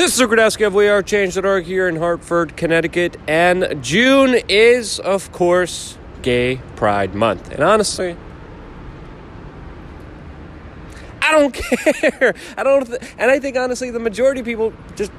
This is Gradowski of WeAreChange.org here in Hartford, Connecticut, and June is, of course, Gay Pride Month. And honestly, I don't care. And I think, honestly, the majority of people just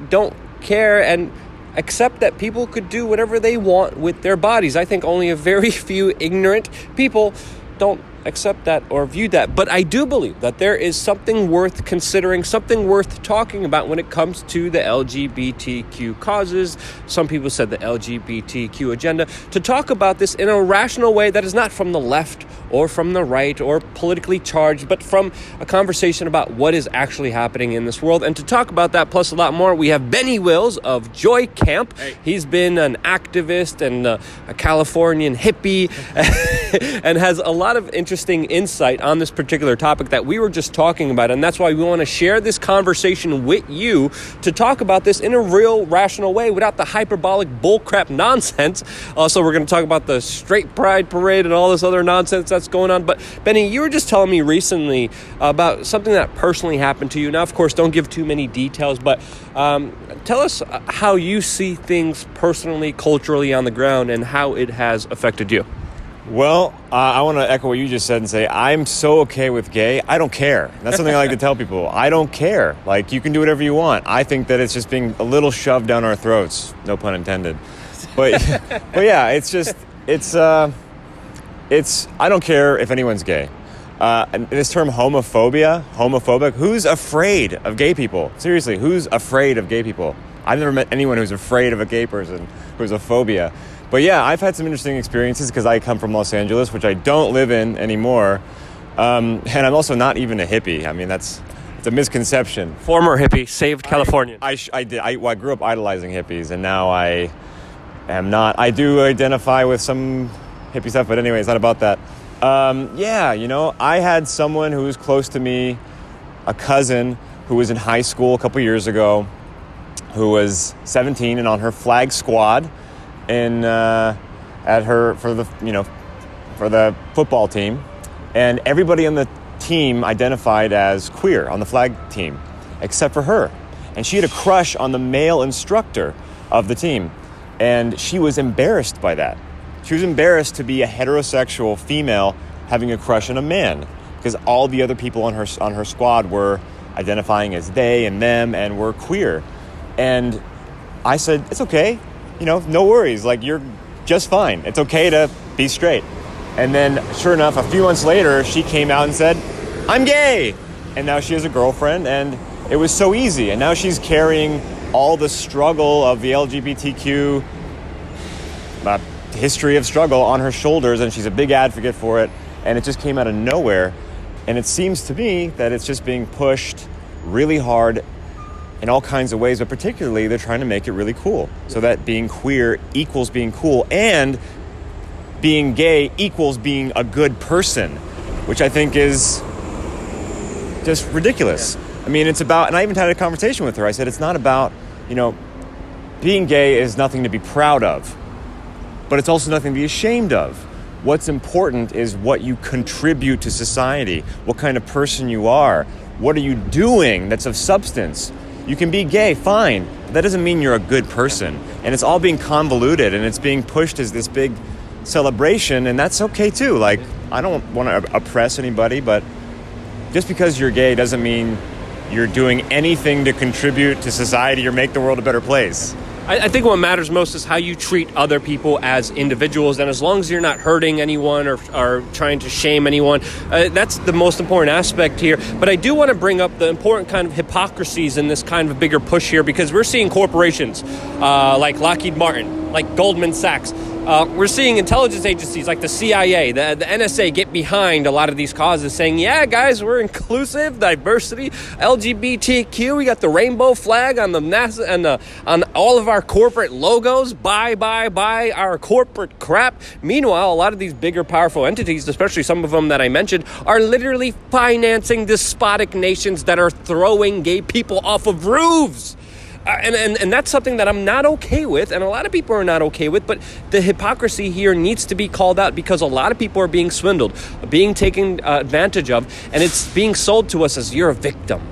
don't care and accept that people could do whatever they want with their bodies. I think only a very few ignorant people don't accept that or view that. But I do believe that there is something worth considering, something worth talking about when it comes to the LGBTQ causes. Some people said the LGBTQ agenda. To talk about this in a rational way that is not from the left or from the right or politically charged, but from a conversation about what is actually happening in this world. And to talk about that plus a lot more, we have Benny Wills of Joy Camp. Hey. He's been an activist and a Californian hippie and has a lot of interesting insight on this particular topic that we were just talking about. And that's why we want to share this conversation with you to talk about this in a real rational way without the hyperbolic bullcrap nonsense. Also, we're going to talk about the straight pride parade and all this other nonsense that's going on. But Benny, you were just telling me recently about something that personally happened to you. Now, of course, don't give too many details, but tell us how you see things personally, culturally on the ground and how it has affected you. Well, I want to echo what you just said and say, I'm so okay with gay. I don't care. That's something I like to tell people. I don't care. Like, you can do whatever you want. I think that it's just being a little shoved down our throats. No pun intended. But yeah, I don't care if anyone's gay. And this term homophobic, who's afraid of gay people? Seriously, who's afraid of gay people? I've never met anyone who's afraid of a gay person, who's a phobia. But yeah, I've had some interesting experiences because I come from Los Angeles, which I don't live in anymore. And I'm also not even a hippie. I mean, it's a misconception. Former hippie, saved California. I grew up idolizing hippies, and now I am not. I do identify with some hippie stuff, but anyway, it's not about that. I had someone who was close to me, a cousin who was in high school a couple years ago, who was 17 and on her flag squad for the football team, and everybody on the team identified as queer on the flag team except for her, and she had a crush on the male instructor of the team, and she was embarrassed by that. She was embarrassed to be a heterosexual female having a crush on a man, because all the other people on her squad were identifying as they and them and were queer. And I said, it's okay. No worries. Like, you're just fine. It's okay to be straight. And then, sure enough, a few months later, she came out and said, I'm gay. And now she has a girlfriend, and it was so easy. And now she's carrying all the struggle of the LGBTQ history of struggle on her shoulders, and she's a big advocate for it. And it just came out of nowhere. And it seems to me that it's just being pushed really hard in all kinds of ways, but particularly they're trying to make it really cool, so that being queer equals being cool, and being gay equals being a good person, which I think is just ridiculous. I mean, it's about, and I even had a conversation with her. I said, it's not about, being gay is nothing to be proud of, but it's also nothing to be ashamed of. What's important is what you contribute to society, what kind of person you are, what are you doing that's of substance. You can be gay, fine, but that doesn't mean you're a good person. And it's all being convoluted, and it's being pushed as this big celebration, and that's okay too. Like, I don't want to oppress anybody, but just because you're gay doesn't mean you're doing anything to contribute to society or make the world a better place. I think what matters most is how you treat other people as individuals, and as long as you're not hurting anyone or trying to shame anyone, that's the most important aspect here. But I do want to bring up the important kind of hypocrisies in this kind of a bigger push here, because we're seeing corporations like Lockheed Martin, like Goldman Sachs. We're seeing intelligence agencies like the CIA, the NSA get behind a lot of these causes, saying, yeah, guys, we're inclusive, diversity, LGBTQ. We got the rainbow flag on the NASA and on all of our corporate logos. Buy our corporate crap. Meanwhile, a lot of these bigger, powerful entities, especially some of them that I mentioned, are literally financing despotic nations that are throwing gay people off of roofs. And that's something that I'm not okay with, and a lot of people are not okay with, but the hypocrisy here needs to be called out, because a lot of people are being swindled, being taken advantage of, and it's being sold to us as you're a victim.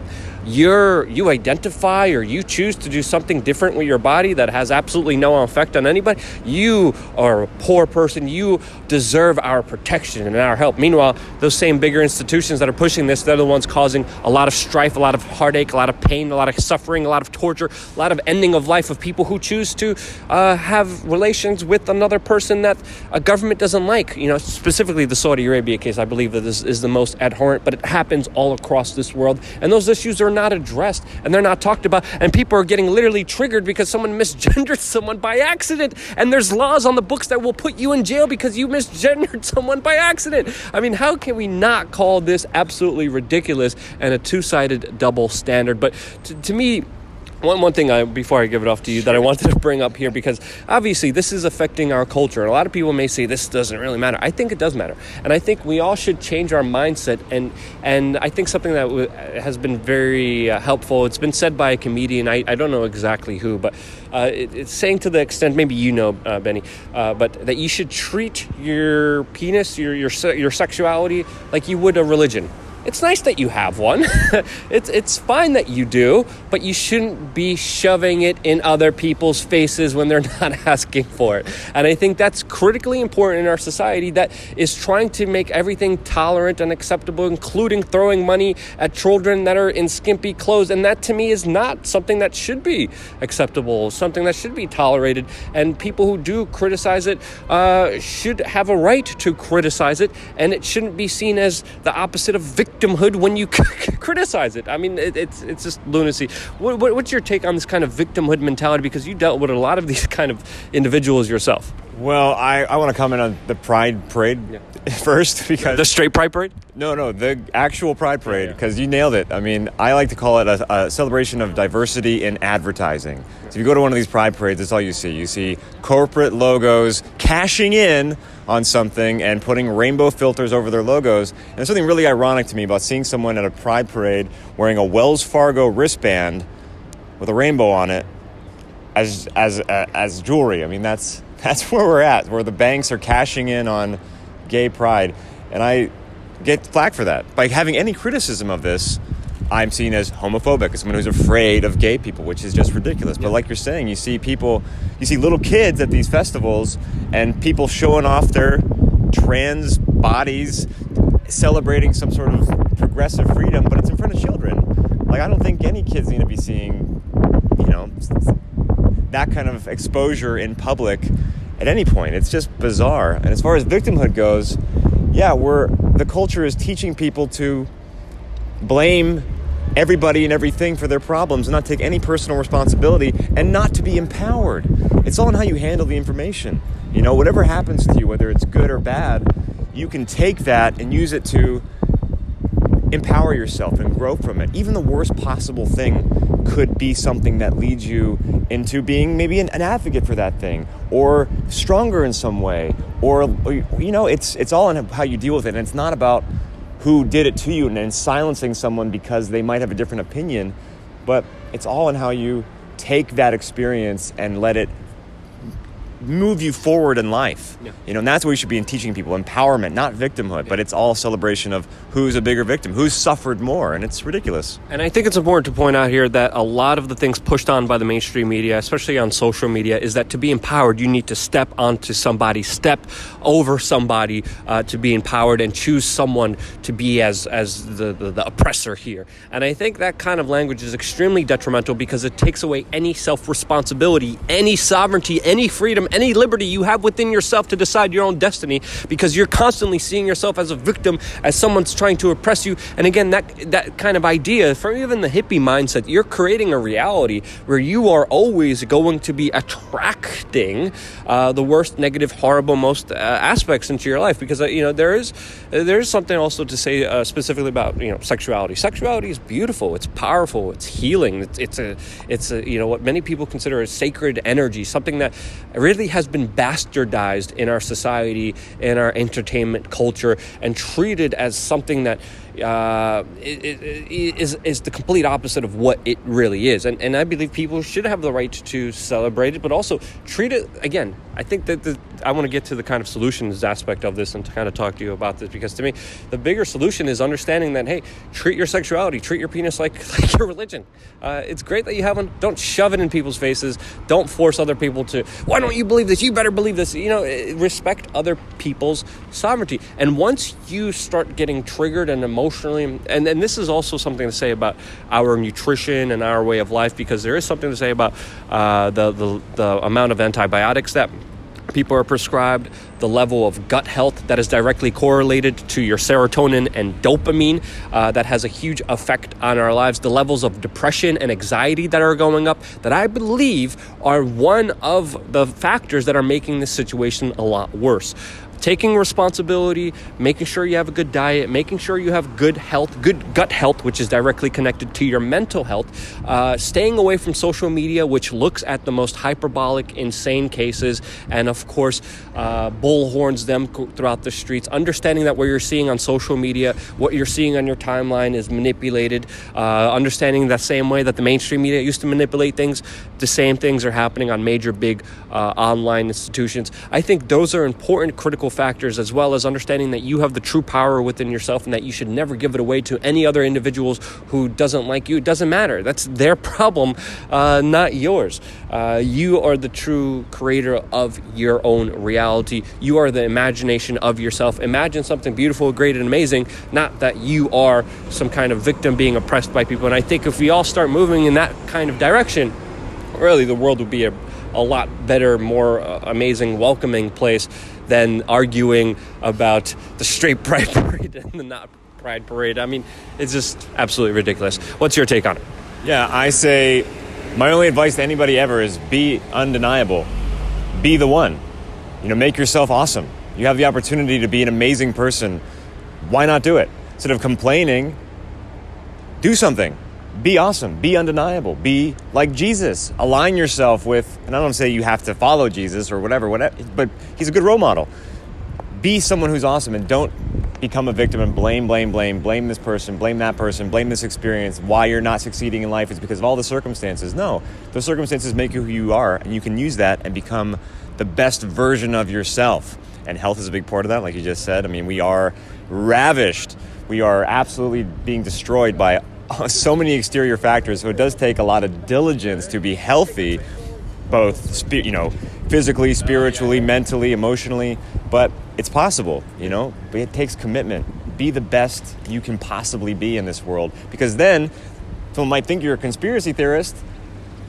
you identify or you choose to do something different with your body that has absolutely no effect on anybody, you are a poor person. You deserve our protection and our help. Meanwhile, those same bigger institutions that are pushing this, they're the ones causing a lot of strife, a lot of heartache, a lot of pain, a lot of suffering, a lot of torture, a lot of ending of life of people who choose to have relations with another person that a government doesn't like. Specifically the Saudi Arabia case, I believe that this is the most abhorrent, but it happens all across this world. And those issues are not addressed and they're not talked about. And people are getting literally triggered because someone misgendered someone by accident. And there's laws on the books that will put you in jail because you misgendered someone by accident. I mean, how can we not call this absolutely ridiculous and a two-sided double standard? But to me, One thing before I give it off to you that I wanted to bring up here, because obviously this is affecting our culture. And a lot of people may say this doesn't really matter. I think it does matter. And I think we all should change our mindset. And I think something that has been very helpful, it's been said by a comedian, I don't know exactly who, but it's saying to the extent, maybe Benny, but that you should treat your penis, your sexuality like you would a religion. It's nice that you have one. It's fine that you do, but you shouldn't be shoving it in other people's faces when they're not asking for it. And I think that's critically important in our society that is trying to make everything tolerant and acceptable, including throwing money at children that are in skimpy clothes. And that to me is not something that should be acceptable, something that should be tolerated. And people who do criticize it should have a right to criticize it. And it shouldn't be seen as the opposite of victimhood when you criticize it. I mean, it's just lunacy. What's your take on this kind of victimhood mentality? Because you dealt with a lot of these kind of individuals yourself. Well, I want to comment on the Pride Parade first. Because the straight Pride Parade? No, the actual Pride Parade, because you nailed it. I mean, I like to call it a celebration of diversity in advertising. So if you go to one of these Pride Parades, that's all you see. You see corporate logos cashing in on something and putting rainbow filters over their logos. And there's something really ironic to me about seeing someone at a Pride Parade wearing a Wells Fargo wristband with a rainbow on it as jewelry. I mean, that's where we're at, where the banks are cashing in on gay pride. And I get flack for that. By having any criticism of this, I'm seen as homophobic, as someone who's afraid of gay people, which is just ridiculous. But like you're saying, you see little kids at these festivals and people showing off their trans bodies, celebrating some sort of progressive freedom, but it's in front of children. Like, I don't think any kids need to be seeing, that kind of exposure in public at any point. It's just bizarre. And as far as victimhood goes, the culture is teaching people to blame everybody and everything for their problems and not take any personal responsibility and not to be empowered. It's all in how you handle the information. Whatever happens to you, whether it's good or bad, you can take that and use it to empower yourself and grow from it. Even the worst possible thing could be something that leads you into being maybe an advocate for that thing, or stronger in some way, or it's all in how you deal with it. And it's not about who did it to you and then silencing someone because they might have a different opinion, but it's all in how you take that experience and let it move you forward in life. And that's what we should be teaching people: empowerment, not victimhood. But it's all celebration of who's a bigger victim, who's suffered more, and it's ridiculous. And I think it's important to point out here that a lot of the things pushed on by the mainstream media, especially on social media, is that to be empowered, you need to step onto somebody, step over somebody to be empowered, and choose someone to be as the oppressor here. And I think that kind of language is extremely detrimental because it takes away any self-responsibility, any sovereignty, any freedom, any liberty you have within yourself to decide your own destiny, because you're constantly seeing yourself as a victim, as someone's trying to oppress you. And again, that kind of idea, from even the hippie mindset, you're creating a reality where you are always going to be attracting the worst, negative, horrible, most aspects into your life. Because there is something also to say specifically about sexuality. Sexuality is beautiful. It's powerful. It's healing. It's a what many people consider a sacred energy, something that really has been bastardized in our society, in our entertainment culture, and treated as something that is the complete opposite of what it really is. And I believe people should have the right to celebrate it, but also treat it, again, I think that I want to get to the kind of solutions aspect of this and to kind of talk to you about this, because to me, the bigger solution is understanding that, hey, treat your sexuality, treat your penis like your religion. It's great that you have one. Don't shove it in people's faces. Don't force other people to, why don't you believe this? You better believe this. Respect other people's sovereignty. And once you start getting triggered and emotionally, and this is also something to say about our nutrition and our way of life, because there is something to say about the amount of antibiotics that people are prescribed, the level of gut health that is directly correlated to your serotonin and dopamine that has a huge effect on our lives, the levels of depression and anxiety that are going up, that I believe are one of the factors that are making this situation a lot worse. Taking responsibility, making sure you have a good diet, making sure you have good health, good gut health, which is directly connected to your mental health, staying away from social media, which looks at the most hyperbolic, insane cases, and of course, bullhorns them throughout the streets, understanding that what you're seeing on social media, what you're seeing on your timeline is manipulated, understanding the same way that the mainstream media used to manipulate things, the same things are happening on major big online institutions. I think those are important, critical factors, as well as understanding that you have the true power within yourself and that you should never give it away to any other individuals who doesn't like you. It doesn't matter. That's their problem, not yours. You are the true creator of your own reality. You are the imagination of yourself. Imagine something beautiful, great, and amazing, not that you are some kind of victim being oppressed by people. And I think if we all start moving in that kind of direction, really the world would be a lot better, more amazing, welcoming place than arguing about the straight pride parade and the not pride parade. I mean, it's just absolutely ridiculous. What's your take on it? Yeah, I say my only advice to anybody ever is be undeniable. Be the one. Make yourself awesome. You have the opportunity to be an amazing person. Why not do it? Instead of complaining, do something. Be awesome. Be undeniable. Be like Jesus. Align yourself with, and I don't say you have to follow Jesus or whatever, but he's a good role model. Be someone who's awesome, and don't become a victim and blame this person, blame that person, blame this experience. Why you're not succeeding in life is because of all the circumstances. No, those circumstances make you who you are, and you can use that and become the best version of yourself. And health is a big part of that, like you just said. I mean, we are ravished. We are absolutely being destroyed by so many exterior factors, so it does take a lot of diligence to be healthy, both physically, spiritually, mentally, emotionally, but it's possible, but it takes commitment. Be the best you can possibly be in this world, because then people might think you're a conspiracy theorist,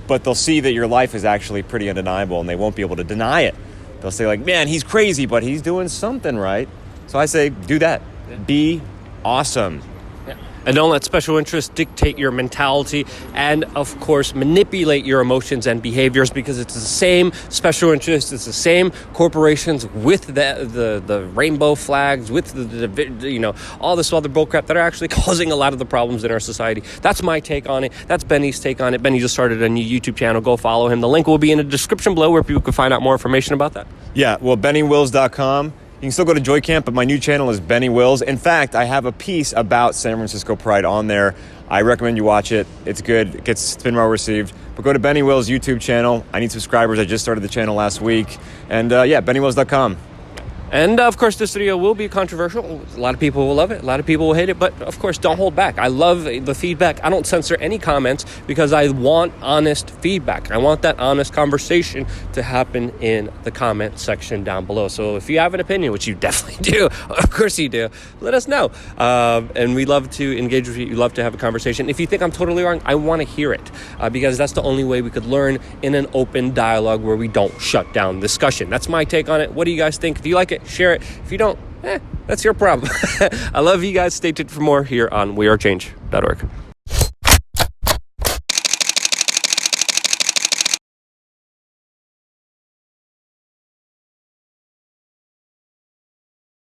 but they'll see that your life is actually pretty undeniable and they won't be able to deny it. They'll say like, man, he's crazy, but he's doing something right. So I say, do that. Be awesome. And don't let special interests dictate your mentality and, of course, manipulate your emotions and behaviors, because it's the same special interests, it's the same corporations with the rainbow flags, with the all this other bullcrap that are actually causing a lot of the problems in our society. That's my take on it. That's Benny's take on it. Benny just started a new YouTube channel. Go follow him. The link will be in the description below where people can find out more information about that. Yeah, well, BennyWills.com. You can still go to Joy Camp, but my new channel is Benny Wills. In fact, I have a piece about San Francisco Pride on there. I recommend you watch it. It's good. It's been well received. But go to Benny Wills' YouTube channel. I need subscribers. I just started the channel last week. And BennyWills.com. And, of course, this video will be controversial. A lot of people will love it. A lot of people will hate it. But, of course, don't hold back. I love the feedback. I don't censor any comments because I want honest feedback. I want that honest conversation to happen in the comment section down below. So if you have an opinion, which you definitely do, of course you do, let us know. And we love to engage with you. We love to have a conversation. If you think I'm totally wrong, I want to hear it because that's the only way we could learn in an open dialogue where we don't shut down discussion. That's my take on it. What do you guys think? If you like it, share it. If you don't, that's your problem. I love you guys. Stay tuned for more here on WeAreChange.org.